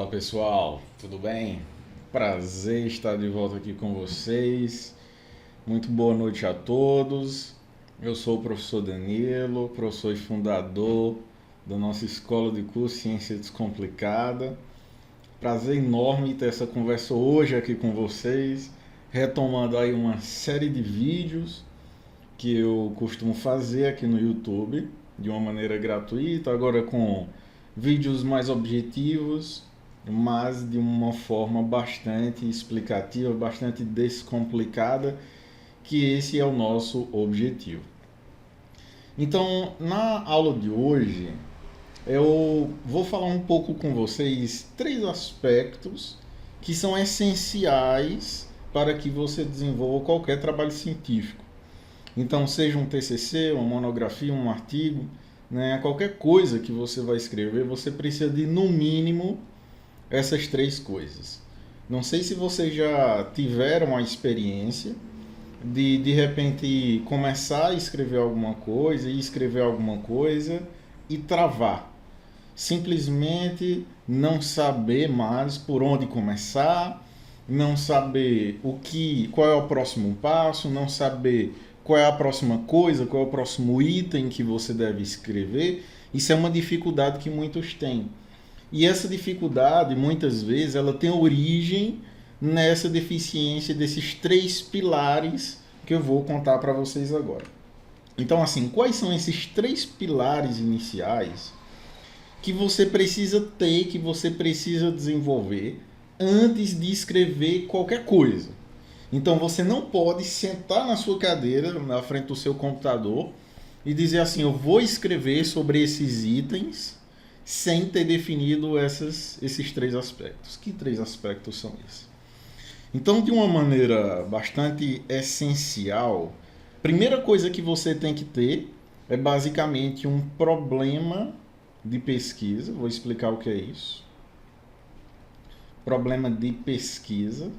Fala pessoal, tudo bem? Prazer estar de volta aqui com vocês. Muito boa noite a todos. Eu sou o professor Danilo, professor e fundador da nossa escola de curso Ciência Descomplicada. Prazer enorme ter essa conversa hoje aqui com vocês, retomando aí uma série de vídeos que eu costumo fazer aqui no YouTube de uma maneira gratuita, agora com vídeos mais objetivos, mas de uma forma bastante explicativa, bastante descomplicada, que esse é o nosso objetivo. Então, na aula de hoje, eu vou falar um pouco com vocês três aspectos que são essenciais para que você desenvolva qualquer trabalho científico. Então, seja um TCC, uma monografia, um artigo, né, qualquer coisa que você vai escrever, você precisa de, no mínimo, essas três coisas. Não sei se vocês já tiveram a experiência de repente, começar a escrever alguma coisa e travar. Simplesmente não saber mais por onde começar, não saber qual é o próximo passo, não saber qual é a próxima coisa, qual é o próximo item que você deve escrever. Isso é uma dificuldade que muitos têm. E essa dificuldade, muitas vezes, ela tem origem nessa deficiência desses três pilares que eu vou contar para vocês agora. Então, assim, quais são esses três pilares iniciais que você precisa ter, que você precisa desenvolver antes de escrever qualquer coisa? Então, você não pode sentar na sua cadeira, na frente do seu computador, e dizer assim, eu vou escrever sobre esses itens sem ter definido esses três aspectos. Que três aspectos são esses? Então, de uma maneira bastante essencial, a primeira coisa que você tem que ter é basicamente um problema de pesquisa. Vou explicar o que é isso. Problema de pesquisa.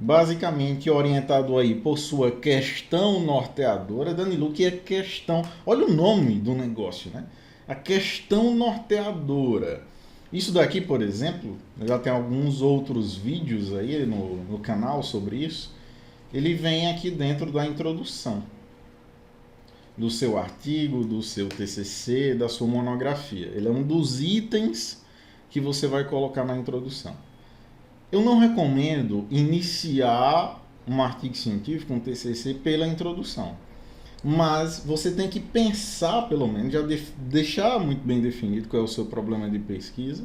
Basicamente orientado aí por sua questão norteadora. Danilo, o que é questão? Olha o nome do negócio, né? A questão norteadora. Isso daqui, por exemplo, já tem alguns outros vídeos aí no canal sobre isso. Ele vem aqui dentro da introdução do seu artigo, do seu TCC, da sua monografia. Ele é um dos itens que você vai colocar na introdução. Eu não recomendo iniciar um artigo científico, um TCC, pela introdução. Mas você tem que pensar, pelo menos, já deixar muito bem definido qual é o seu problema de pesquisa,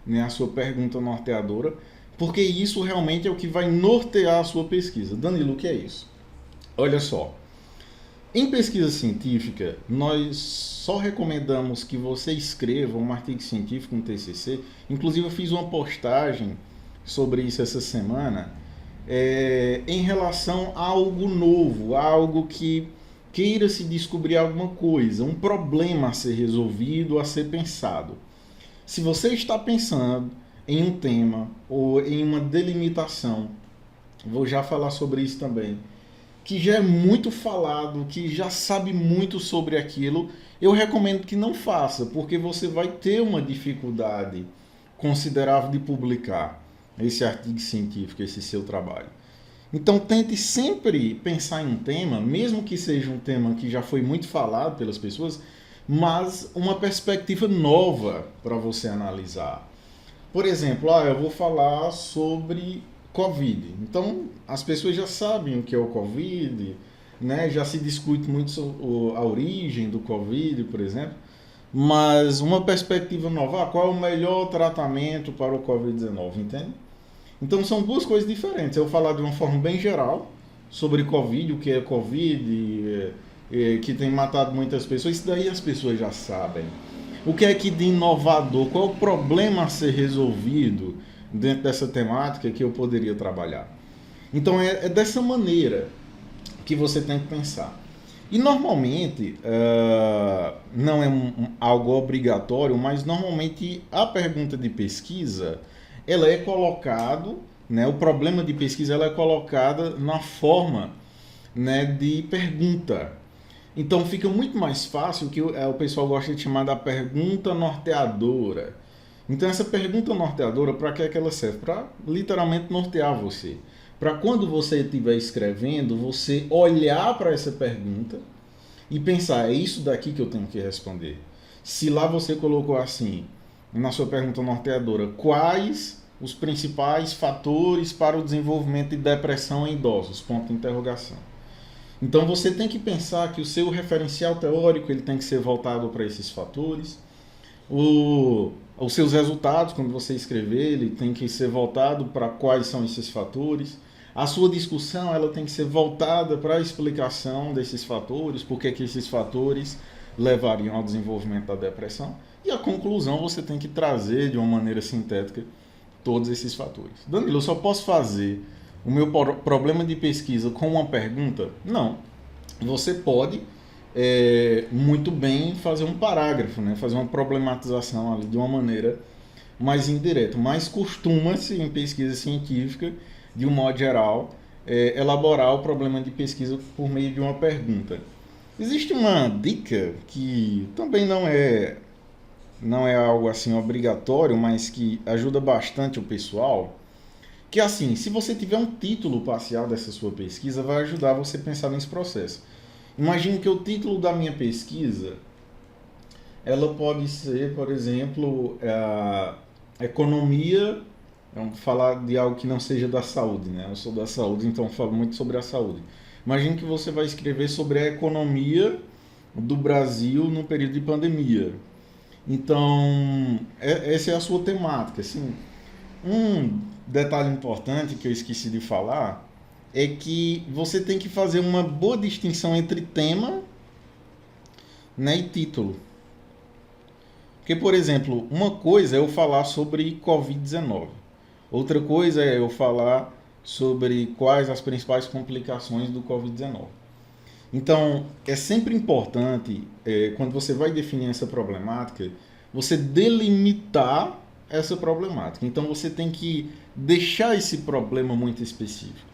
né, a sua pergunta norteadora, porque isso realmente é o que vai nortear a sua pesquisa. Danilo, o que é isso? Olha só, em pesquisa científica, nós só recomendamos que você escreva um artigo científico, um TCC. Inclusive, eu fiz uma postagem sobre isso essa semana, em relação a algo novo, algo que queira se descobrir alguma coisa, um problema a ser resolvido, a ser pensado. Se você está pensando em um tema ou em uma delimitação, vou já falar sobre isso também, que já é muito falado, que já sabe muito sobre aquilo, eu recomendo que não faça, porque você vai ter uma dificuldade considerável de publicar esse artigo científico, esse seu trabalho. Então tente sempre pensar em um tema, mesmo que seja um tema que já foi muito falado pelas pessoas, mas uma perspectiva nova para você analisar. Por exemplo, eu vou falar sobre Covid. Então as pessoas já sabem o que é o Covid, né? Já se discute muito sobre a origem do Covid, por exemplo, mas uma perspectiva nova, qual é o melhor tratamento para o Covid-19, entende? Então são duas coisas diferentes. Eu vou falar de uma forma bem geral sobre Covid, o que é Covid, que tem matado muitas pessoas. Isso daí as pessoas já sabem. O que é que de inovador? Qual é o problema a ser resolvido dentro dessa temática que eu poderia trabalhar? Então é dessa maneira que você tem que pensar. E normalmente, não é algo obrigatório, mas normalmente a pergunta de pesquisa ela é colocado, né, o problema de pesquisa ela é colocada na forma, né, de pergunta. Então fica muito mais fácil, que o pessoal gosta de chamar da pergunta norteadora. Então essa pergunta norteadora, para que é que ela serve? Para literalmente nortear você. Para quando você estiver escrevendo, você olhar para essa pergunta e pensar, é isso daqui que eu tenho que responder. Se lá você colocou assim, na sua pergunta norteadora, quais os principais fatores para o desenvolvimento de depressão em idosos? Ponto de interrogação. Então você tem que pensar que o seu referencial teórico ele tem que ser voltado para esses fatores. Os seus resultados, quando você escrever, ele tem que ser voltado para quais são esses fatores. A sua discussão ela tem que ser voltada para a explicação desses fatores, porque que esses fatores levariam ao desenvolvimento da depressão. E a conclusão você tem que trazer de uma maneira sintética todos esses fatores. Danilo, eu só posso fazer o meu problema de pesquisa com uma pergunta? Não. Você pode muito bem fazer um parágrafo, né? Fazer uma problematização ali de uma maneira mais indireta. Mas costuma-se em pesquisa científica, de um modo geral, elaborar o problema de pesquisa por meio de uma pergunta. Existe uma dica que também não é algo assim obrigatório, mas que ajuda bastante o pessoal, que assim, se você tiver um título parcial dessa sua pesquisa, vai ajudar você a pensar nesse processo. Imagine que o título da minha pesquisa, ela pode ser, por exemplo, economia, vamos falar de algo que não seja da saúde, né? Eu sou da saúde, então eu falo muito sobre a saúde. Imagine que você vai escrever sobre a economia do Brasil no período de pandemia. Então, essa é a sua temática. Assim, um detalhe importante que eu esqueci de falar é que você tem que fazer uma boa distinção entre tema, né, e título. Porque, por exemplo, uma coisa é eu falar sobre Covid-19. Outra coisa é eu falar sobre quais as principais complicações do Covid-19. Então, é sempre importante, quando você vai definir essa problemática, você delimitar essa problemática. Então, você tem que deixar esse problema muito específico.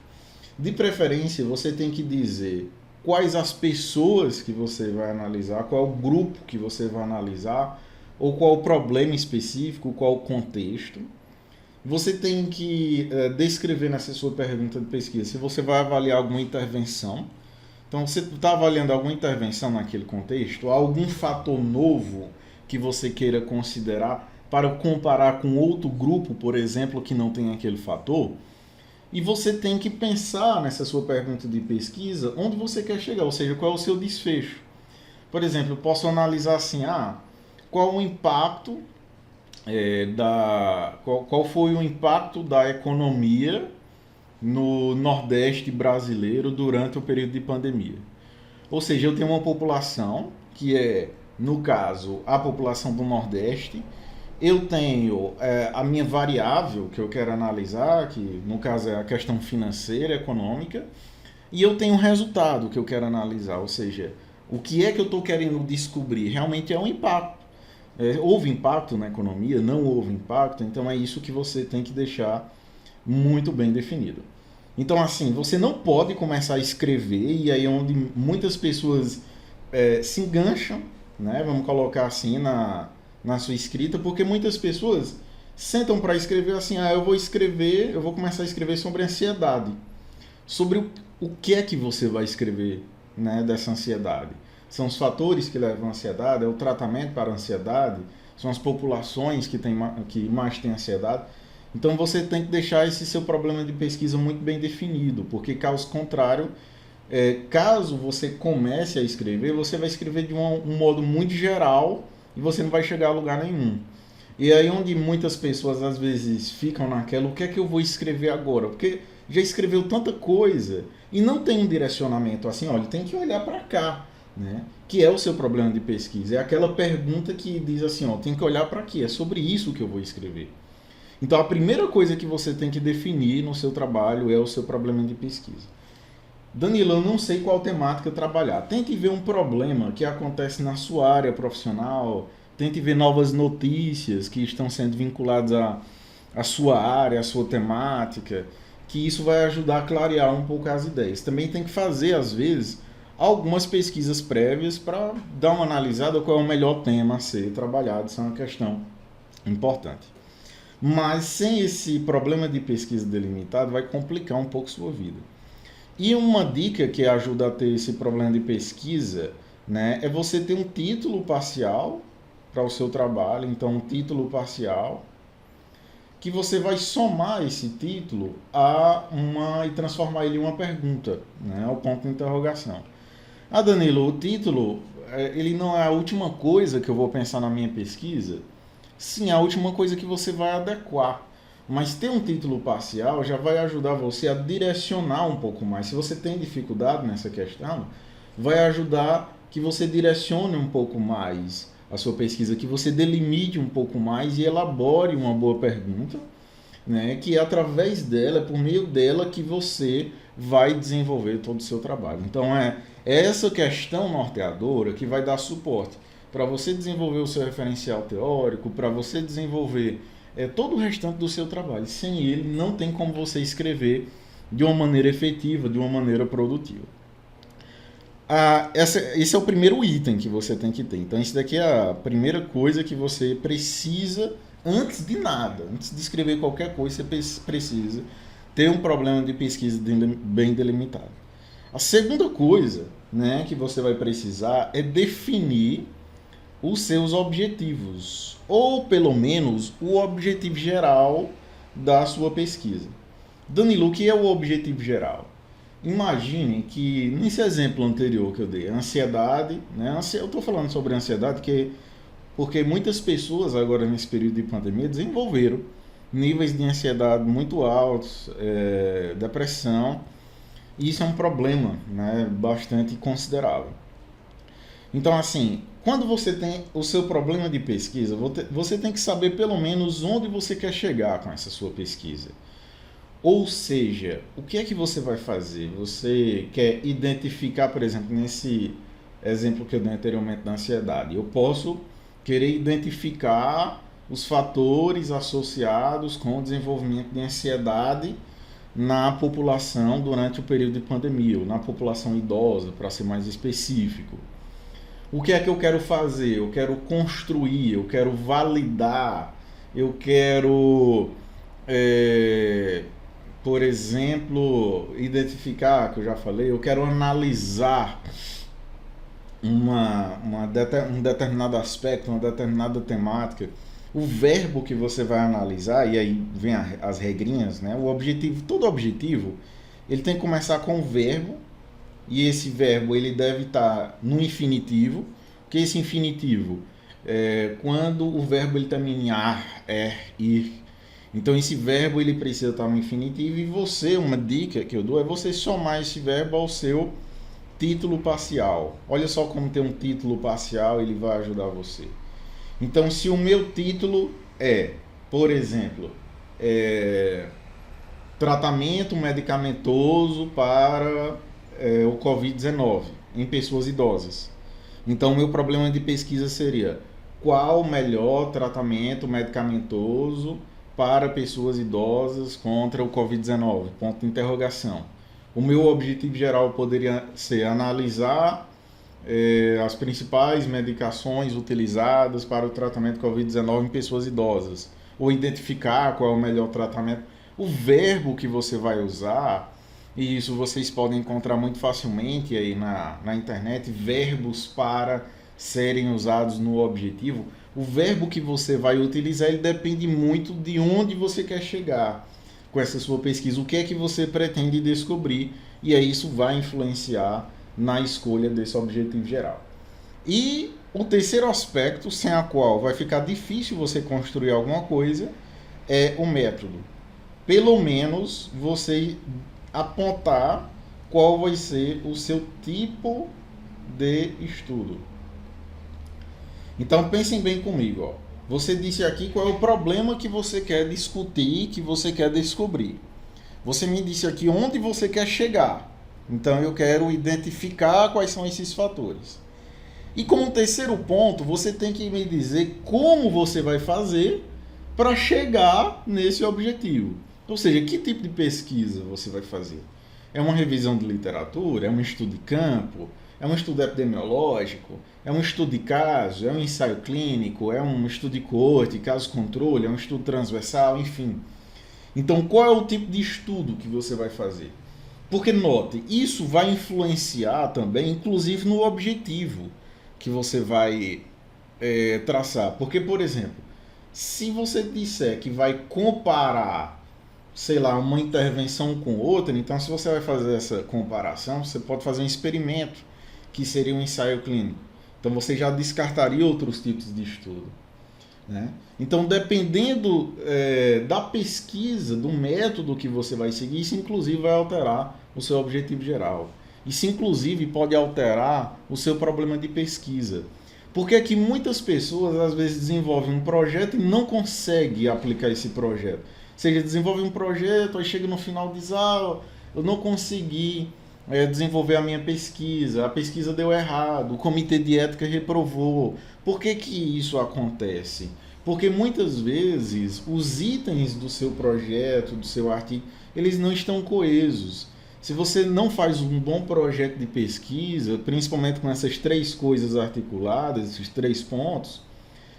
De preferência, você tem que dizer quais as pessoas que você vai analisar, qual o grupo que você vai analisar, ou qual o problema específico, qual o contexto. Você tem que descrever nessa sua pergunta de pesquisa se você vai avaliar alguma intervenção. Então, você está avaliando alguma intervenção naquele contexto, algum fator novo que você queira considerar para comparar com outro grupo, por exemplo, que não tem aquele fator. E você tem que pensar nessa sua pergunta de pesquisa onde você quer chegar, ou seja, qual é o seu desfecho. Por exemplo, eu posso analisar assim, qual o impacto qual foi o impacto da economia no Nordeste brasileiro durante o período de pandemia. Ou seja, eu tenho uma população que é, no caso, a população do Nordeste. Eu tenho a minha variável que eu quero analisar, que no caso é a questão financeira, econômica, e eu tenho um resultado que eu quero analisar, ou seja, o que é que eu estou querendo descobrir? Realmente é um impacto. Houve impacto na economia? Não houve impacto? Então é isso que você tem que deixar muito bem definido. Então, assim, você não pode começar a escrever, e aí é onde muitas pessoas se engancham, né? Vamos colocar assim na sua escrita, porque muitas pessoas sentam para escrever assim, eu vou começar a escrever sobre ansiedade. Sobre o que é que você vai escrever, né, dessa ansiedade? São os fatores que levam à ansiedade, é o tratamento para a ansiedade, são as populações que mais têm ansiedade. Então você tem que deixar esse seu problema de pesquisa muito bem definido, porque caso contrário, caso você comece a escrever, você vai escrever de um modo muito geral e você não vai chegar a lugar nenhum. E aí onde muitas pessoas às vezes ficam naquela, o que é que eu vou escrever agora? Porque já escreveu tanta coisa e não tem um direcionamento assim, olha, tem que olhar para cá, né? Que é o seu problema de pesquisa. É aquela pergunta que diz assim, tem que olhar para aqui, é sobre isso que eu vou escrever. Então a primeira coisa que você tem que definir no seu trabalho é o seu problema de pesquisa. Danilo, eu não sei qual temática trabalhar. Tente ver um problema que acontece na sua área profissional, tente ver novas notícias que estão sendo vinculadas à sua área, à sua temática, que isso vai ajudar a clarear um pouco as ideias. Também tem que fazer, às vezes, algumas pesquisas prévias para dar uma analisada qual é o melhor tema a ser trabalhado. Isso é uma questão Importante. Mas sem esse problema de pesquisa delimitado, vai complicar um pouco sua vida. E uma dica que ajuda a ter esse problema de pesquisa, né, é você ter um título parcial para o seu trabalho. Então, um título parcial que você vai somar esse título e transformar ele em uma pergunta, né, o ponto de interrogação. Ah, Danilo, o título, ele não é a última coisa que eu vou pensar na minha pesquisa? Sim, a última coisa que você vai adequar. Mas ter um título parcial já vai ajudar você a direcionar um pouco mais. Se você tem dificuldade nessa questão, vai ajudar que você direcione um pouco mais a sua pesquisa, que você delimite um pouco mais e elabore uma boa pergunta, né? Que é através dela, é por meio dela que você vai desenvolver todo o seu trabalho. Então é essa questão norteadora que vai dar suporte para você desenvolver o seu referencial teórico, para você desenvolver todo o restante do seu trabalho. Sem ele, não tem como você escrever de uma maneira efetiva, de uma maneira produtiva. Esse é o primeiro item que você tem que ter. Então, isso daqui é a primeira coisa que você precisa, antes de nada, antes de escrever qualquer coisa, você precisa ter um problema de pesquisa bem delimitado. A segunda coisa, né, que você vai precisar é definir os seus objetivos, ou pelo menos o objetivo geral da sua pesquisa. Danilo, o que é o objetivo geral? Imagine que, nesse exemplo anterior que eu dei, ansiedade, né? Eu estou falando sobre ansiedade porque muitas pessoas agora nesse período de pandemia desenvolveram níveis de ansiedade muito altos, depressão, e isso é um problema, né, bastante considerável. Então, assim, quando você tem o seu problema de pesquisa, você tem que saber pelo menos onde você quer chegar com essa sua pesquisa. Ou seja, o que é que você vai fazer? Você quer identificar, por exemplo, nesse exemplo que eu dei anteriormente da ansiedade, eu posso querer identificar os fatores associados com o desenvolvimento de ansiedade na população durante o período de pandemia, ou na população idosa, para ser mais específico. O que é que eu quero fazer? Eu quero construir, eu quero validar, eu quero, por exemplo, identificar, que eu já falei, eu quero analisar um determinado aspecto, uma determinada temática. O verbo que você vai analisar, e aí vem as regrinhas, né? O objetivo, todo objetivo, ele tem que começar com o verbo, e esse verbo ele deve estar no infinitivo, que esse infinitivo quando o verbo ele termina em ar, ir. Então esse verbo ele precisa estar no infinitivo, e você, uma dica que eu dou é você somar esse verbo ao seu título parcial. Olha só como ter um título parcial, ele vai ajudar você. Então, se o meu título por exemplo, tratamento medicamentoso para o Covid-19 em pessoas idosas. Então, o meu problema de pesquisa seria qual o melhor tratamento medicamentoso para pessoas idosas contra o Covid-19? Ponto de interrogação. O meu objetivo geral poderia ser analisar as principais medicações utilizadas para o tratamento do Covid-19 em pessoas idosas, ou identificar qual é o melhor tratamento. O verbo que você vai usar, e isso vocês podem encontrar muito facilmente aí na internet, verbos para serem usados no objetivo. O verbo que você vai utilizar, ele depende muito de onde você quer chegar com essa sua pesquisa, o que é que você pretende descobrir, e aí isso vai influenciar na escolha desse objetivo geral. E o terceiro aspecto, sem a qual vai ficar difícil você construir alguma coisa, é o método. Pelo menos você apontar qual vai ser o seu tipo de estudo. Então pensem bem comigo, ó. Você disse aqui qual é o problema que você quer discutir, que você quer descobrir. Você me disse aqui onde você quer chegar. Então eu quero identificar quais são esses fatores. E como terceiro ponto, você tem que me dizer como você vai fazer para chegar nesse objetivo. Ou seja, que tipo de pesquisa você vai fazer? É uma revisão de literatura? É um estudo de campo? É um estudo epidemiológico? É um estudo de caso? É um ensaio clínico? É um estudo de coorte, caso-controle? É um estudo transversal? Enfim. Então, qual é o tipo de estudo que você vai fazer? Porque, note, isso vai influenciar também, inclusive, no objetivo que você vai traçar. Porque, por exemplo, se você disser que vai comparar, sei lá, uma intervenção com outra, então se você vai fazer essa comparação, você pode fazer um experimento, que seria um ensaio clínico. Então você já descartaria outros tipos de estudo. Né? Então, dependendo da pesquisa, do método que você vai seguir, isso inclusive vai alterar o seu objetivo geral. Isso inclusive pode alterar o seu problema de pesquisa. Porque é que muitas pessoas às vezes desenvolvem um projeto e não conseguem aplicar esse projeto. Ou seja, desenvolve um projeto, aí chega no final e diz, eu não consegui desenvolver a minha pesquisa, a pesquisa deu errado, o comitê de ética reprovou. Por que que isso acontece? Porque muitas vezes os itens do seu projeto, do seu artigo, eles não estão coesos. Se você não faz um bom projeto de pesquisa, principalmente com essas três coisas articuladas, esses três pontos,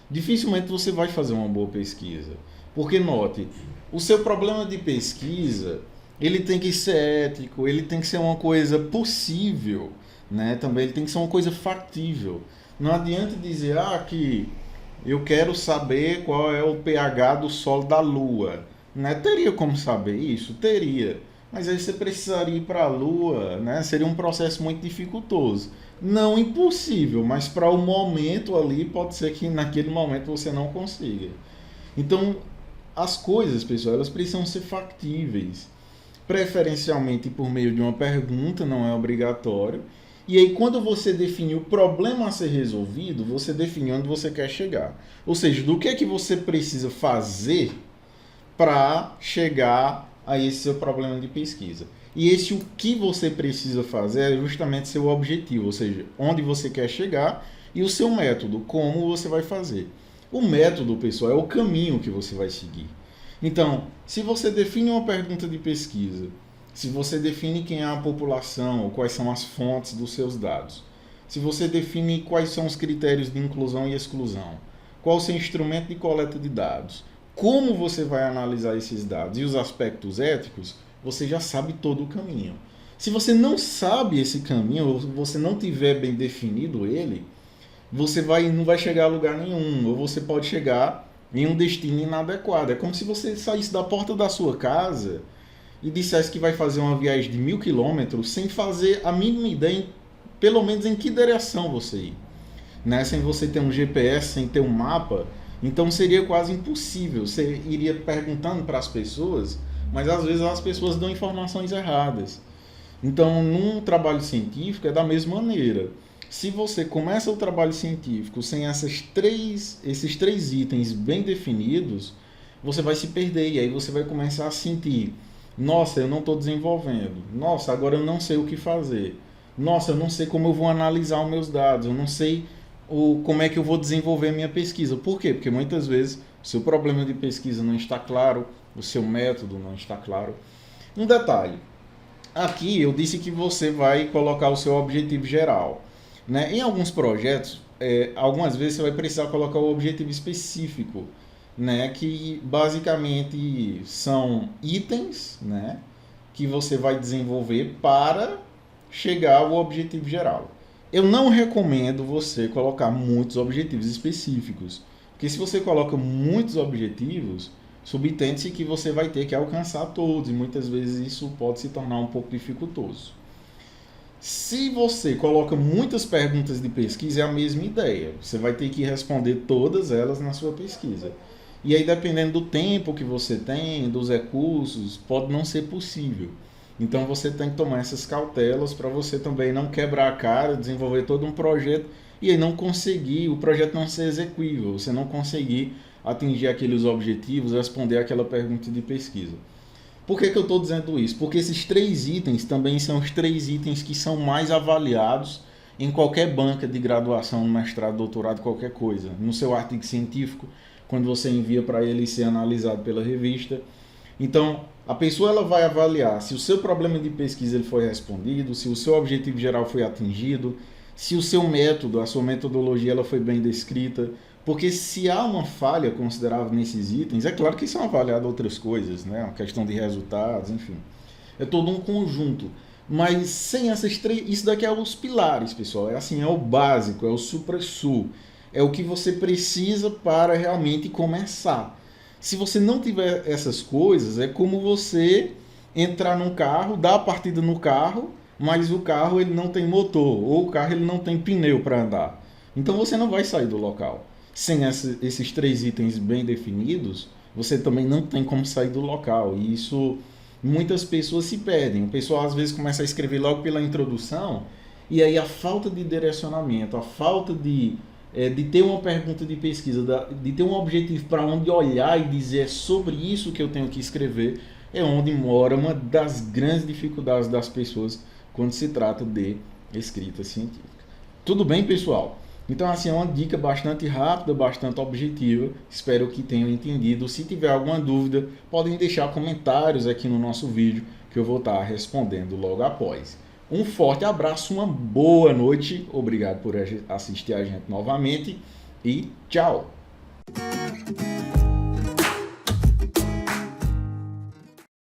dificilmente você vai fazer uma boa pesquisa. Porque note, o seu problema de pesquisa, ele tem que ser ético, ele tem que ser uma coisa possível, né? Também ele tem que ser uma coisa factível. Não adianta dizer que eu quero saber qual é o pH do solo da Lua. Né? Teria como saber isso? Teria. Mas aí você precisaria ir para a Lua, né? Seria um processo muito dificultoso. Não impossível, mas para o momento ali, pode ser que naquele momento você não consiga. Então, as coisas, pessoal, elas precisam ser factíveis. Preferencialmente por meio de uma pergunta, não é obrigatório. E aí, quando você define o problema a ser resolvido, você define onde você quer chegar. Ou seja, do que é que você precisa fazer para chegar a esse seu problema de pesquisa. E esse o que você precisa fazer é justamente seu objetivo, ou seja, onde você quer chegar e o seu método, como você vai fazer. O método, pessoal, é o caminho que você vai seguir. Então, se você define uma pergunta de pesquisa, se você define quem é a população ou quais são as fontes dos seus dados, se você define quais são os critérios de inclusão e exclusão, qual o seu instrumento de coleta de dados, como você vai analisar esses dados e os aspectos éticos, você já sabe todo o caminho. Se você não sabe esse caminho, ou você não tiver bem definido ele, você não vai chegar a lugar nenhum, ou você pode chegar em um destino inadequado. É como se você saísse da porta da sua casa e dissesse que vai fazer uma viagem de 1000 quilômetros sem fazer a mínima ideia, pelo menos em que direção você ir. Né? Sem você ter um GPS, sem ter um mapa, então seria quase impossível. Você iria perguntando para as pessoas, mas às vezes as pessoas dão informações erradas. Então, num trabalho científico é da mesma maneira. Se você começa o trabalho científico sem esses três itens bem definidos, você vai se perder e aí você vai começar a sentir: nossa, eu não estou desenvolvendo. Nossa, agora eu não sei o que fazer. Nossa, eu não sei como eu vou analisar os meus dados. Eu não sei como é que eu vou desenvolver a minha pesquisa. Por quê? Porque muitas vezes o seu problema de pesquisa não está claro, o seu método não está claro. Um detalhe, aqui eu disse que você vai colocar o seu objetivo geral. Né? Em alguns projetos, algumas vezes você vai precisar colocar o objetivo específico, né? Que basicamente são itens, né? Que você vai desenvolver para chegar ao objetivo geral. Eu não recomendo você colocar muitos objetivos específicos, porque se você coloca muitos objetivos, subentende-se que você vai ter que alcançar todos, e muitas vezes isso pode se tornar um pouco dificultoso. Se você coloca muitas perguntas de pesquisa, é a mesma ideia. Você vai ter que responder todas elas na sua pesquisa. E aí, dependendo do tempo que você tem, dos recursos, pode não ser possível. Então você tem que tomar essas cautelas para você também não quebrar a cara, desenvolver todo um projeto e aí não conseguir, o projeto não ser execuível, você não conseguir atingir aqueles objetivos, responder aquela pergunta de pesquisa. Por que eu estou dizendo isso? Porque esses três itens também são os três itens que são mais avaliados em qualquer banca de graduação, mestrado, doutorado, qualquer coisa. No seu artigo científico, quando você envia para ele ser analisado pela revista. Então, A pessoa ela vai avaliar se o seu problema de pesquisa ele foi respondido, se o seu objetivo geral foi atingido, se o seu método, a sua metodologia ela foi bem descrita. Porque se há uma falha considerável nesses itens, é claro que são avaliadas outras coisas, né? Uma questão de resultados, enfim. É todo um conjunto. Mas sem essas três, isso daqui é os pilares, pessoal. É assim, é o básico, é o supra-sumo. É o que você precisa para realmente começar. Se você não tiver essas coisas, é como você entrar num carro, dar a partida no carro, mas o carro ele não tem motor, ou o carro ele não tem pneu para andar. Então você não vai sair do local. Sem esses três itens bem definidos, você também não tem como sair do local. E isso muitas pessoas se perdem. O pessoal às vezes começa a escrever logo pela introdução, e aí a falta de direcionamento, a falta de ter uma pergunta de pesquisa, de ter um objetivo para onde olhar e dizer é sobre isso que eu tenho que escrever, é onde mora uma das grandes dificuldades das pessoas quando se trata de escrita científica. Tudo bem, pessoal? Então, assim, é uma dica bastante rápida, bastante objetiva. Espero que tenham entendido. Se tiver alguma dúvida, podem deixar comentários aqui no nosso vídeo que eu vou estar respondendo logo após. Um forte abraço, uma boa noite. Obrigado por assistir a gente novamente e tchau!